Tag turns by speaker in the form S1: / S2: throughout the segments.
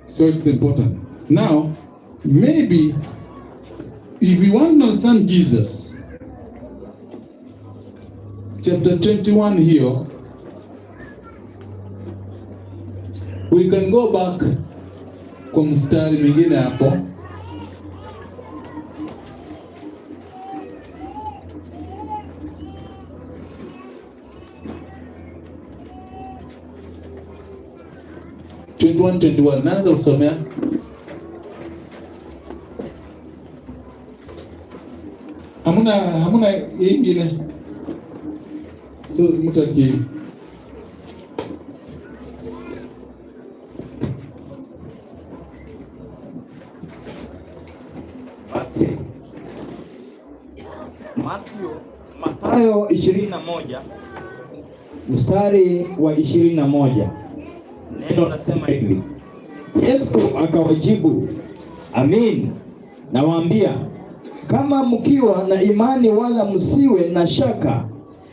S1: So it's important. Now, maybe if you want to understand Jesus, chapter 21 here, we can go back kwa mstari mwingine hapo. Naanza kusomea. Hamuna ingine. So mutaki
S2: Mathayo 21 mstari wa 21. Neno nasema hivi: Yesu akawajibu, amin, nawaambia, kama mkiwa na imani wala msiwe na shaka,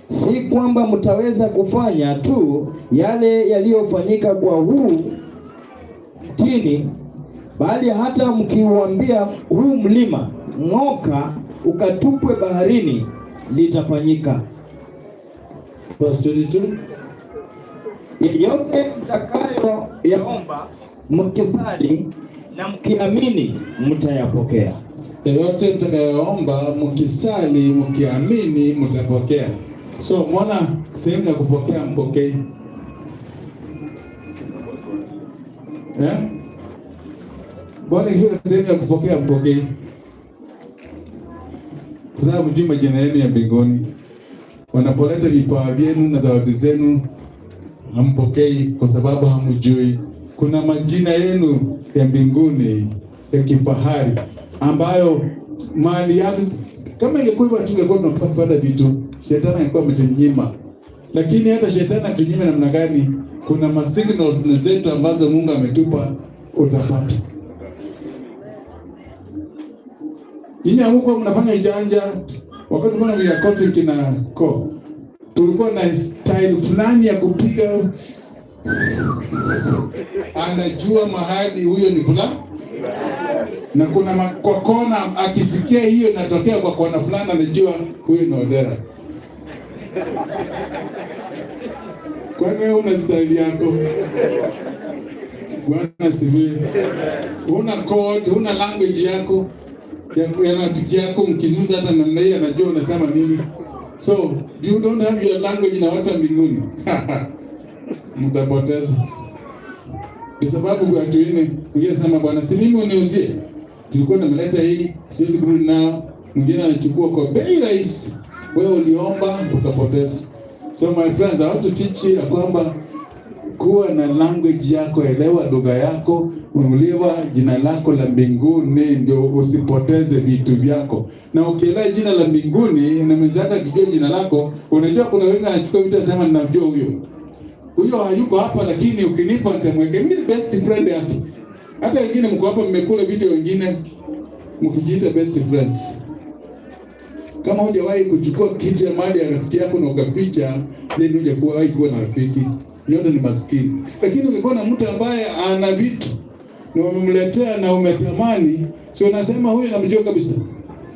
S2: si kwamba mtaweza kufanya tu yale yaliyofanyika kwa huu mtini, bali hata mkiuambia huu mlima, ng'oka ukatupwe baharini, litafanyika.
S1: Verse 22.
S2: Yote mtakayo yaomba mkisali na mkiamini mtayapokea.
S1: Yote mtakayoomba mkisali mkiamini mtapokea. So mwana sehemu ya kupokea mpokei. Bwana hiyo sehemu ya kupokea mpokei. Kwa sababu mjui majina yenu ya mbinguni. Wanapoleta vipawa vyenu na zawadi zenu hampokei kwa sababu hamjui. Kuna majina yenu ya mbinguni ya kifahari ambayo mali yake kama ingekuwa hivyo tungekuwa tunapata vitu. Shetani angekuwa ametunyima. Lakini hata shetani atunyime namna gani, kuna masignals zetu ambazo Mungu ametupa utapata. Nyinyi huko mnafanya ujanja wakati kuna vya koti kina ko. Tulikuwa na style fulani ya kupiga, anajua mahali huyo ni fulani, na kuna kwa kona akisikia hiyo inatokea kwa kona fulani anajua huyo ni Odera. Kwani wewe una style yako? Bwana sifiwe. Una code, una language yako ya rafiki yako, mkizungumza hata namna hii anajua unasema nini. So, you don't have your language na watu wa mbinguni. Mtapoteza. Kwa sababu watu wengine ungesema Bwana si mimi uniuzie. Tulikuwa tumeleta hii, siwezi kurudi nao. Mwingine anachukua kwa bei rahisi. Wewe uliomba ukapoteza. So my friends, I want to teach you kwamba kuwa na language yako, elewa lugha yako, unuliwa jina lako la mbinguni ndio usipoteze vitu vyako. Na ukielewa jina la mbinguni na mwenzako akijua jina lako, unajua kuna wengi anachukua vitu asema ninajua huyo. Huyo hayuko hapa lakini ukinipa nitamweka. Mimi best friend yake. Hata wengine mko hapa mmekula vitu wengine mkijiita best friends. Kama hujawahi kuchukua kitu ya mali ya rafiki yako na ukaficha, then hujawahi kuwa na rafiki. Yote ni maskini. Lakini ungekuwa na mtu ambaye ana vitu na umemletea na umetamani, sio unasema huyu namjua kabisa.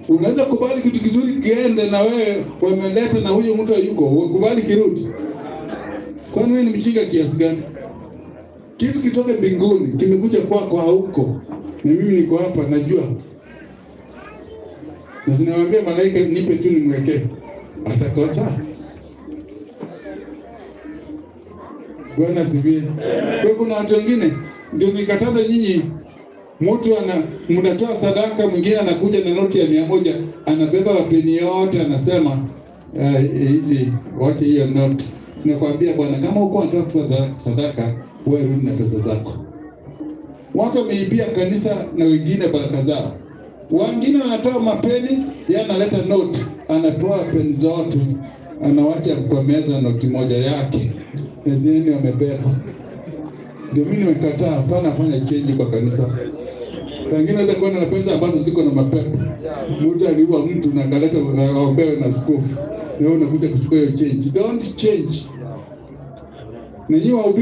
S1: Unaweza kubali kitu kizuri kiende na wewe umeleta na huyo mtu hayuko, ukubali kirudi. Kwani wewe ni mjinga kiasi gani? Kitu kitoke mbinguni kimekuja kwako hauko. Na mimi niko hapa najua. Na sinawaambia malaika nipe tu nimwekee. Atakosa. Bwana sifiwe. Kwa kuna watu wengine ndio nikataza nyinyi, mtu mnatoa sadaka, mwingine anakuja na noti ya 100, anabeba mapeni yote anasema hizi wacha hiyo note. Nakwambia bwana, kama uko unataka kutoa sadaka, wewe rudi na pesa zako. Watu wameibia kanisa na wengine baraka zao. Wengine wanatoa mapeni, yeye analeta note, anatoa peni zote, anawacha kwa meza noti moja yake. Nezeni wamebeba. Ndio mimi nimekataa, hapana fanya change kwa kanisa. Saa nyingine unaweza kuona na pesa ambazo ziko na mapepo. Mtu aliua mtu na akaleta aombewe na skofu. Leo unakuja kuchukua hiyo change. Don't change. Na nyinyi